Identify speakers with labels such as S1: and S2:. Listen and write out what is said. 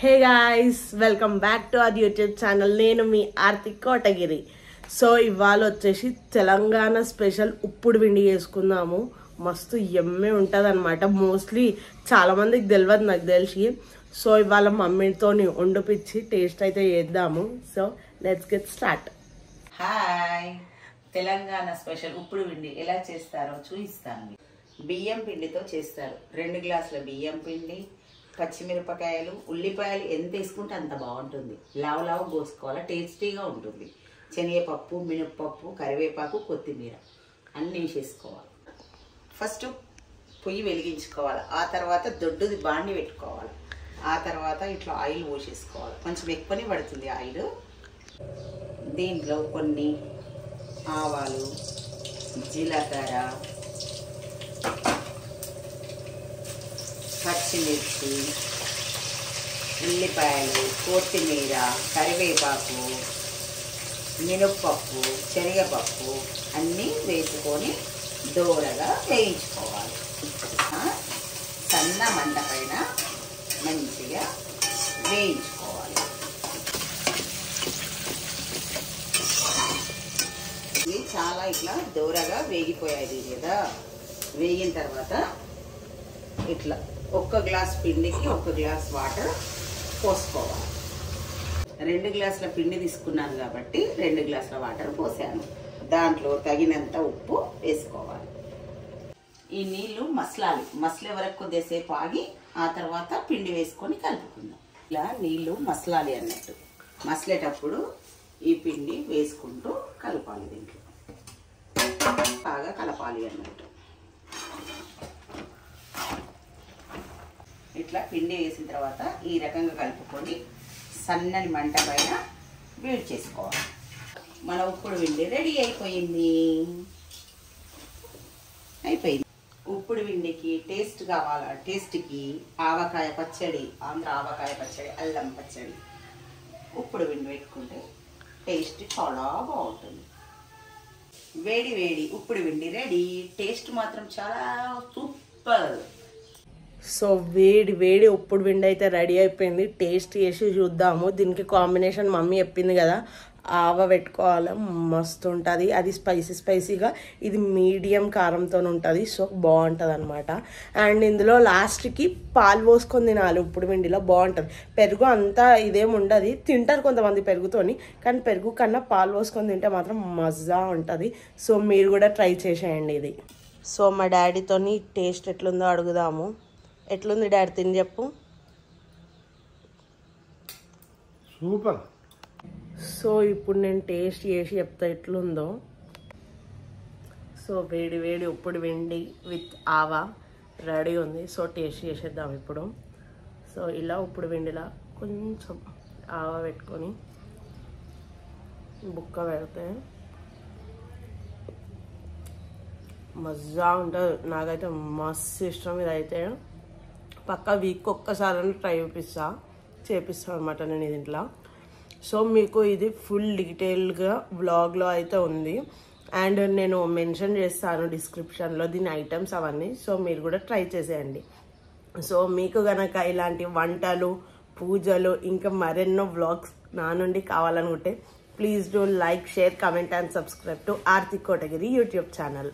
S1: Hey guys, welcome back to our YouTube channel. నేను మీ Aarti Kotagiri. So ఇవాళ వచ్చేసి తెలంగాణ స్పెషల్ ఉప్పుడు విండి చేసుకుందాము. మస్తు యమ్మే ఉంటుంది అనమాట. మోస్ట్లీ చాలా మందికి తెలియదు, నాకు తెలిసి. సో ఇవాళ మమ్మీతో వండిపించి టేస్ట్ అయితే చేద్దాము. So let's get start.
S2: Hi, Telangana special ఉప్పుడు విండి ఎలా చేస్తారో చూపిస్తాను. బియ్యం పిండితో చేస్తారు. 2 గ్లాసుల బియ్యం పిండి, పచ్చిమిరపకాయలు, ఉల్లిపాయలు ఎంత వేసుకుంటే అంత బాగుంటుంది. లావు లావు కోసుకోవాలి, టేస్టీగా ఉంటుంది. శనగపప్పు, మినప్పప్పు, కరివేపాకు, కొత్తిమీర అన్నీ వేసేసుకోవాలి. ఫస్ట్ పొయ్యి వెలిగించుకోవాలి. ఆ తర్వాత దొడ్డుది బాండి పెట్టుకోవాలి. ఆ తర్వాత ఇట్లా ఆయిల్ పోసేసుకోవాలి. కొంచెం ఎక్కువనే పడుతుంది ఆయిల్. దీంట్లో కొన్ని ఆవాలు, జీలకర్ర, పచ్చిమిర్చి, ఉల్లిపాయలు, కొత్తిమీర, కరివేపాకు, మినప్పప్పు, శనగపప్పు అన్నీ వేసుకొని దోరగా వేయించుకోవాలి. సన్న మంట పైన మంచిగా వేయించుకోవాలి. ఇది చాలా ఇట్లా దోరగా వేగిపోయాయి కదా. వేగిన తర్వాత ఇట్లా 1 గ్లాస్ పిండికి 1 గ్లాస్ వాటర్ పోసుకోవాలి. 2 గ్లాసుల పిండి తీసుకున్నాను కాబట్టి 2 గ్లాసుల వాటర్ పోసాను. దాంట్లో తగినంత ఉప్పు వేసుకోవాలి. ఈ నీళ్లు మసలే వరకు కొద్దిసేపు ఆగి ఆ తర్వాత పిండి వేసుకొని కలుపుకుందాం. ఇలా నీళ్లు మసలాలి అన్నట్టు. మసలేటప్పుడు ఈ పిండి వేసుకుంటూ కలపాలి. దీంట్లో బాగా కలపాలి అన్నట్టు. ఇట్లా పిండి వేసిన తర్వాత ఈ రకంగా కలుపుకొని సన్నని మంట పైన వేడి చేసుకోవాలి. మన ఉప్పుడు విండి రెడీ అయిపోయింది. ఉప్పుడు విండికి టేస్ట్ కావాలా, టేస్ట్కి ఆవకాయ పచ్చడి, ఆంధ్ర ఆవకాయ పచ్చడి, అల్లం పచ్చడి, ఉప్పుడు విండి పెట్టుకుంటే టేస్ట్ చాలా బాగుంటుంది. వేడి వేడి ఉప్పుడు విండి రెడీ. టేస్ట్ మాత్రం చాలా సూపర్.
S1: సో వేడి వేడి ఉప్పుడు విండి అయితే రెడీ అయిపోయింది. టేస్ట్ చేసి చూద్దాము. దీనికి కాంబినేషన్ మమ్మీ చెప్పింది కదా, ఆవ పెట్టుకోవాలి, మస్తు ఉంటుంది. అది స్పైసీగా, ఇది మీడియం కారంతో ఉంటుంది. సో బాగుంటుంది అనమాట. అండ్ ఇందులో లాస్ట్కి పాలు పోసుకొని తినాలి. ఉప్పుడు విండిలో బాగుంటుంది. పెరుగు అంతా ఇదేం ఉండదు, తింటారు కొంతమంది పెరుగుతోని, కానీ పెరుగు కన్నా పాలు పోసుకొని తింటే మాత్రం మజా ఉంటుంది. సో మీరు కూడా ట్రై చేసేయండి ఇది. సో మా డాడీతోని టేస్ట్ ఎట్లుందో అడుగుదాము. ఎట్లుంది డాడీ, తిని చెప్పు.
S3: సూపర్.
S1: సో ఇప్పుడు నేను టేస్ట్ చేసి చెప్తా ఎట్లుందో. సో వేడి వేడి ఉప్పుడు విండి విత్ ఆవా రెడీ ఉంది. సో టేస్ట్ చేసేద్దాం ఇప్పుడు. సో ఇలా ఉప్పుడు విండిలా కొంచెం ఆవా పెట్టుకొని బుక్క పెడితే మజా ఉంటుంది. నాకైతే మస్తు ఇష్టం. ఇదైతే పక్కా వీక్ ఒక్కసారి ట్రై చేపిస్తాను అనమాట నేను దీంట్లో. సో మీకు ఇది ఫుల్ డీటెయిల్గా వ్లాగ్లో అయితే ఉంది. అండ్ నేను మెన్షన్ చేస్తాను డిస్క్రిప్షన్లో దీని ఐటమ్స్ అవన్నీ. సో మీరు కూడా ట్రై చేసేయండి. సో మీకు కనుక ఇలాంటి వంటలు, పూజలు, ఇంకా మరెన్నో వ్లాగ్స్ నా నుండి కావాలనుకుంటే please do like, share, comment and subscribe to Aarti Kotagiri YouTube channel.